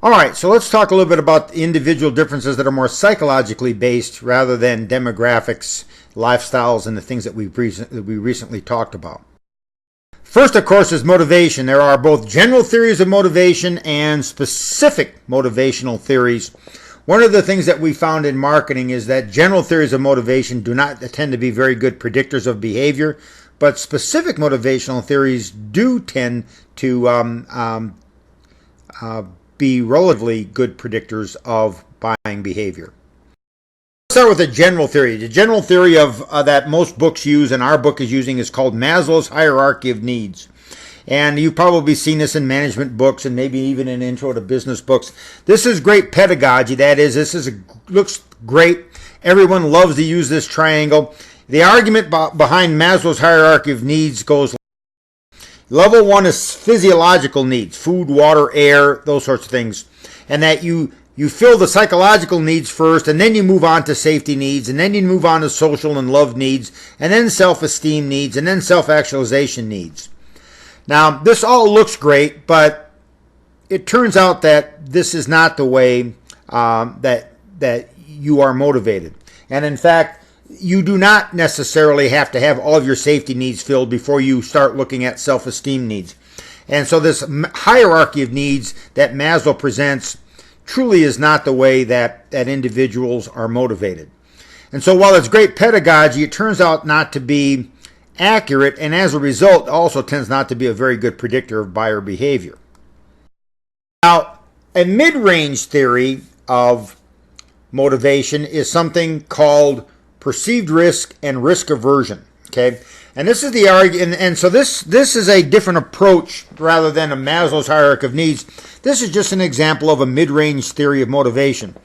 All right, so let's talk a little bit about individual differences that are more psychologically based rather than demographics, lifestyles, and the things that we recently talked about. First, of course, is motivation. There are both general theories of motivation and specific motivational theories. One of the things that we found in marketing is that general theories of motivation do not tend to be very good predictors of behavior, but specific motivational theories do tend to be relatively good predictors of buying behavior. Let's start with the general theory. The general theory of that most books use and our book is using is called Maslow's hierarchy of needs. And you've probably seen this in management books and maybe even in intro to business books. This is great pedagogy. That is, looks great. Everyone loves to use this triangle. The argument behind Maslow's hierarchy of needs goes: level 1 is physiological needs, food, water, air, those sorts of things. And that you fill the psychological needs first, and then you move on to safety needs, and then you move on to social and love needs, and then self-esteem needs, and then self-actualization needs. Now, this all looks great, but it turns out that this is not the way that you are motivated. And in fact, you do not necessarily have to have all of your safety needs filled before you start looking at self-esteem needs. And so this hierarchy of needs that Maslow presents truly is not the way that individuals are motivated. And so while it's great pedagogy, it turns out not to be accurate, and as a result also tends not to be a very good predictor of buyer behavior. Now, a mid-range theory of motivation is something called perceived risk and risk aversion. Okay, and this is the argument, and so this is a different approach rather than a Maslow's hierarchy of needs. This is just an example of a mid-range theory of motivation.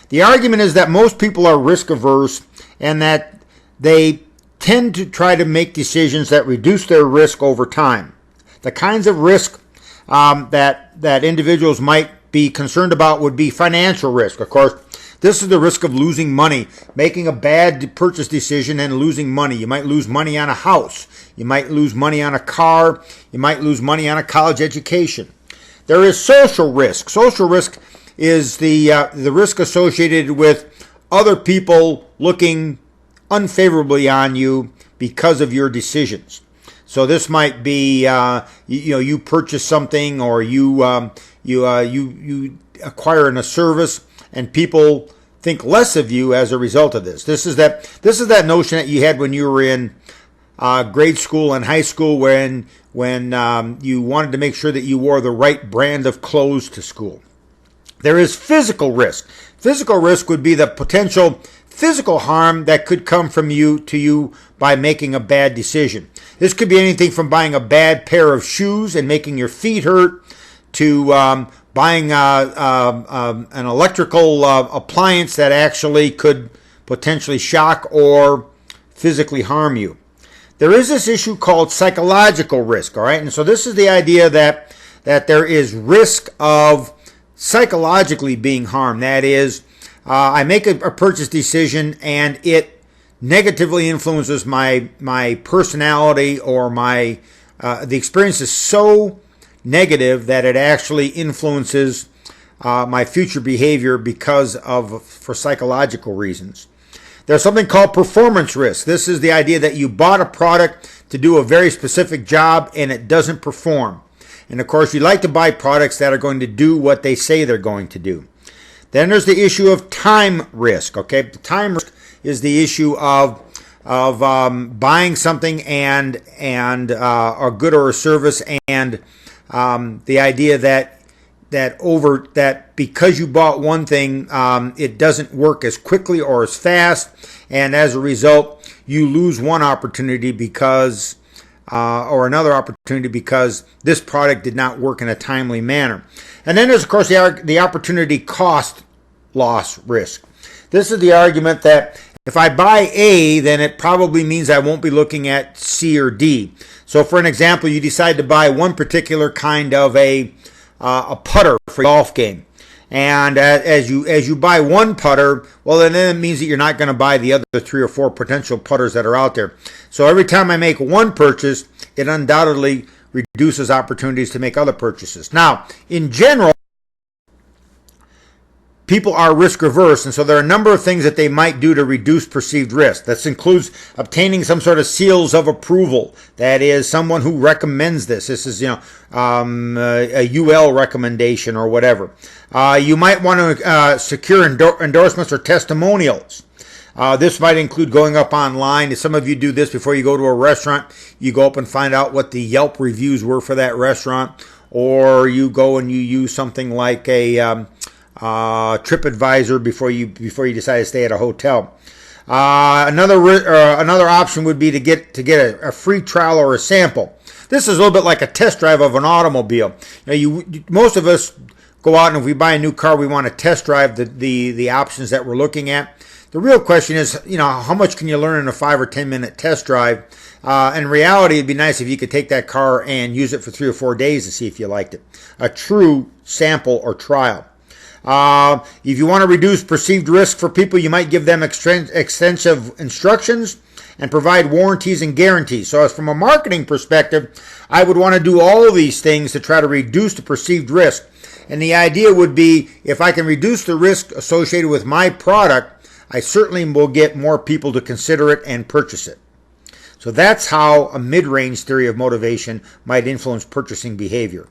The argument is that most people are risk averse and that they tend to try to make decisions that reduce their risk over time. The kinds of risk that individuals might be concerned about would be financial risk. Of course, this is the risk of losing money, making a bad purchase decision and losing money. You might lose money on a house. You might lose money on a car. You might lose money on a college education. There is social risk. Social risk is the risk associated with other people looking unfavorably on you because of your decisions. So this might be you purchase something, or you acquire a service, and people think less of you as a result of this. This is that notion that you had when you were in grade school and high school, when you wanted to make sure that you wore the right brand of clothes to school. There is physical risk. Physical risk would be the potential physical harm that could come from you to you by making a bad decision. This could be anything from buying a bad pair of shoes and making your feet hurt, to buying an electrical appliance that actually could potentially shock or physically harm you. There is this issue called psychological risk, all right? And so this is the idea that there is risk of psychologically being harmed. That is, I make a purchase decision and it negatively influences my personality, or the experience is so negative that it actually influences my future behavior for psychological reasons. There's something called performance risk. This is the idea that you bought a product to do a very specific job and it doesn't perform. And of course, you like to buy products that are going to do what they say they're going to do. Then there's the issue of time risk. Okay, the time risk is the issue of buying something and a good or a service, and the idea that because you bought one thing, it doesn't work as quickly or as fast, and as a result, you lose one opportunity or another opportunity because this product did not work in a timely manner. And then there's, of course, the opportunity cost loss risk. This is the argument that if I buy A, then it probably means I won't be looking at C or D. So for an example, you decide to buy one particular kind of a putter for a golf game. And as you buy one putter, well, then it means that you're not going to buy the other 3 or 4 potential putters that are out there. So every time I make one purchase, it undoubtedly reduces opportunities to make other purchases. Now, in general, people are risk averse, and so there are a number of things that they might do to reduce perceived risk. This includes obtaining some sort of seals of approval. That is, someone who recommends this. This is, a UL recommendation or whatever. You might want to secure endorsements or testimonials. This might include going up online. Some of you do this before you go to a restaurant. You go up and find out what the Yelp reviews were for that restaurant, or you go and you use something like a TripAdvisor before you decide to stay at a hotel. Another option would be to get a free trial or a sample. This is a little bit like a test drive of an automobile. Most of us go out, and if we buy a new car, we want to test drive the options that we're looking at. The real question is, how much can you learn in a 5 or 10 minute test drive? In reality, it'd be nice if you could take that car and use it for 3 or 4 days to see if you liked it. A true sample or trial. If you want to reduce perceived risk for people, you might give them extensive instructions and provide warranties and guarantees. So as from a marketing perspective, I would want to do all of these things to try to reduce the perceived risk. And the idea would be, if I can reduce the risk associated with my product, I certainly will get more people to consider it and purchase it. So that's how a mid-range theory of motivation might influence purchasing behavior.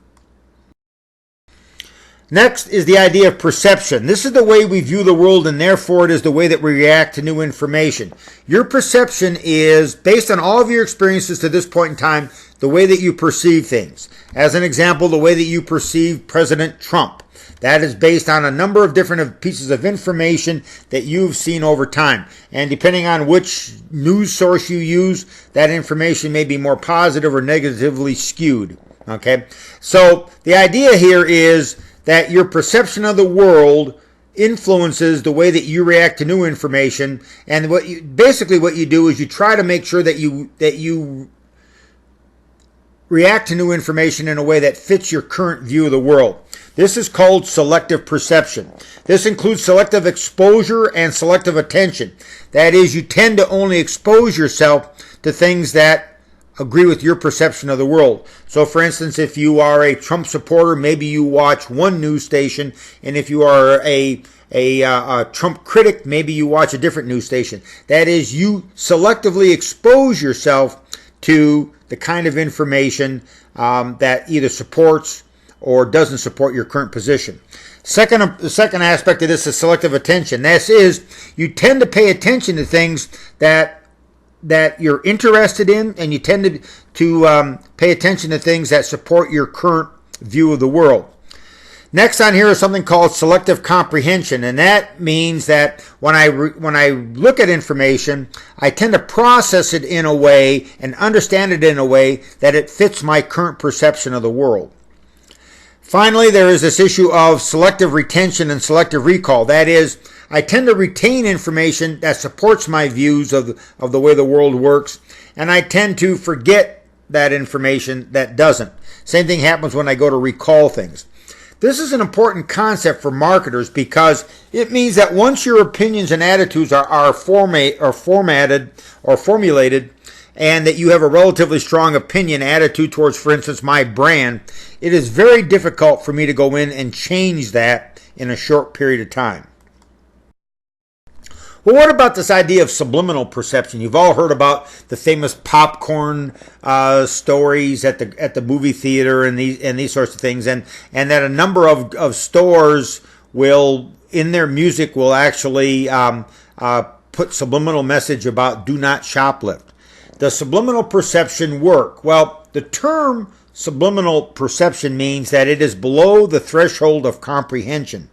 Next is the idea of perception. This is the way we view the world, and therefore it is the way that we react to new information. Your perception is, based on all of your experiences to this point in time, the way that you perceive things. As an example, the way that you perceive President Trump. That is based on a number of different pieces of information that you've seen over time. And depending on which news source you use, that information may be more positive or negatively skewed. Okay? So the idea here is that your perception of the world influences the way that you react to new information. And what you do is you try to make sure that you react to new information in a way that fits your current view of the world. This is called selective perception. This includes selective exposure and selective attention. That is, you tend to only expose yourself to things that agree with your perception of the world. So, for instance, if you are a Trump supporter, maybe you watch one news station, and if you are a Trump critic, maybe you watch a different news station. That is, you selectively expose yourself to the kind of information that either supports or doesn't support your current position. The second aspect of this is selective attention. This is, you tend to pay attention to things that you're interested in, and you tend to pay attention to things that support your current view of the world. Next on here is something called selective comprehension, and that means that when I look at information, I tend to process it in a way and understand it in a way that it fits my current perception of the world. Finally, there is this issue of selective retention and selective recall. That is, I tend to retain information that supports my views of the way the world works, and I tend to forget that information that doesn't. Same thing happens when I go to recall things. This is an important concept for marketers because it means that once your opinions and attitudes are formatted or formulated, and that you have a relatively strong opinion, attitude towards, for instance, my brand, it is very difficult for me to go in and change that in a short period of time. Well, what about this idea of subliminal perception? You've all heard about the famous popcorn stories at the movie theater and these sorts of things, and that a number of stores will, in their music, will actually put subliminal message about do not shoplift. Does subliminal perception work? Well, the term subliminal perception means that it is below the threshold of comprehension,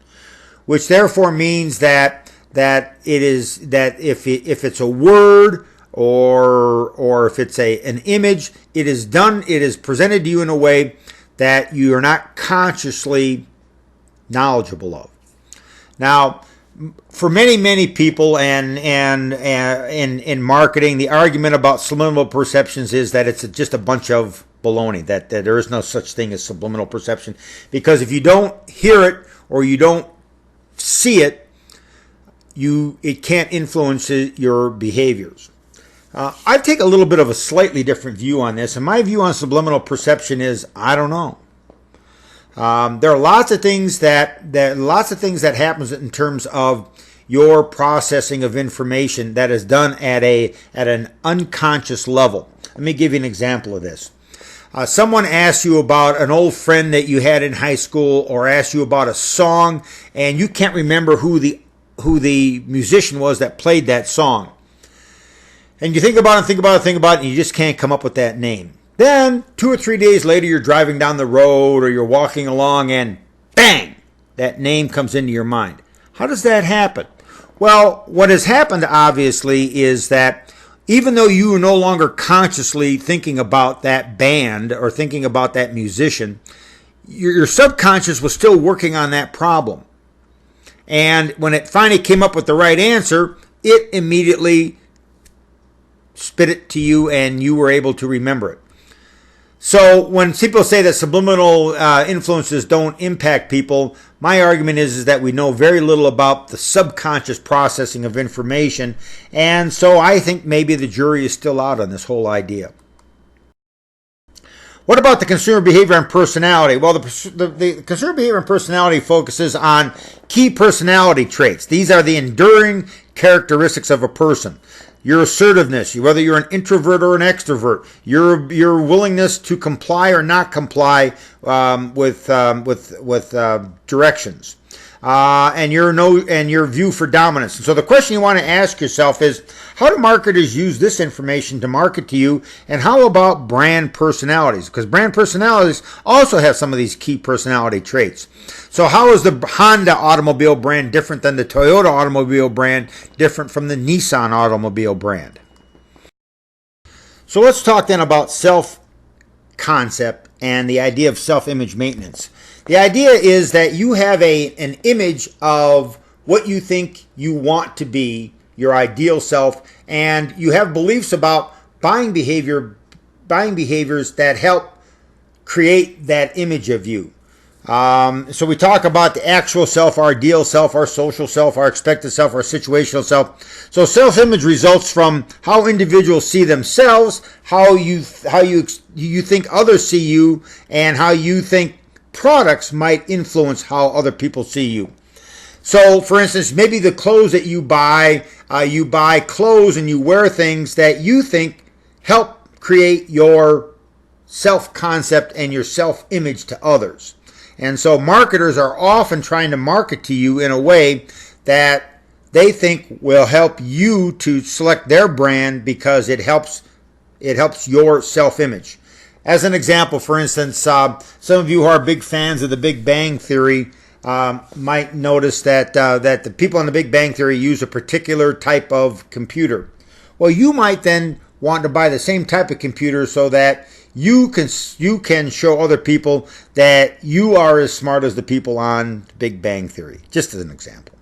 which therefore means that if it's a word or if it's an image, it is presented to you in a way that you are not consciously knowledgeable of. Now, for many people and in marketing, the argument about subliminal perceptions is that it's just a bunch of baloney, that there is no such thing as subliminal perception, because if you don't hear it or you don't see it, it can't influence your behaviors. I take a little bit of a slightly different view on this, and my view on subliminal perception is, I don't know. There are lots of things that happens in terms of your processing of information that is done at an unconscious level. Let me give you an example of this. Someone asks you about an old friend that you had in high school, or asks you about a song, and you can't remember who the musician was that played that song. And you think about it, and you just can't come up with that name. Then 2 or 3 days later, you're driving down the road or you're walking along, and bang, that name comes into your mind. How does that happen? Well, what has happened, obviously, is that even though you are no longer consciously thinking about that band or thinking about that musician, your subconscious was still working on that problem. And when it finally came up with the right answer, it immediately spit it to you and you were able to remember it. So when people say that subliminal influences don't impact people, my argument is that we know very little about the subconscious processing of information, and so I think maybe the jury is still out on this whole idea. What about the consumer behavior and personality? Well, the consumer behavior and personality focuses on key personality traits. These are the enduring characteristics of a person. Your assertiveness, whether you're an introvert or an extrovert, your willingness to comply or not comply with directions, and your view for dominance. And so the question you want to ask yourself is, how do marketers use this information to market to you? And how about brand personalities? Because brand personalities also have some of these key personality traits. So how is the Honda automobile brand different than the Toyota automobile brand, different from the Nissan automobile brand? So let's talk then about self-concept and the idea of self-image maintenance. The idea is that you have an image of what you think you want to be, your ideal self, and you have beliefs about buying behaviors that help create that image of you. So we talk about the actual self, our ideal self, our social self, our expected self, our situational self. So self-image results from how individuals see themselves, how you think others see you, and how you think products might influence how other people see you. So, for instance, maybe the clothes that you buy clothes and you wear things that you think help create your self-concept and your self-image to others. And so marketers are often trying to market to you in a way that they think will help you to select their brand because it helps your self-image. As an example, for instance, some of you who are big fans of the Big Bang Theory might notice that the people in the Big Bang Theory use a particular type of computer. Well, you might then want to buy the same type of computer so that you can show other people that you are as smart as the people on Big Bang Theory, just as an example.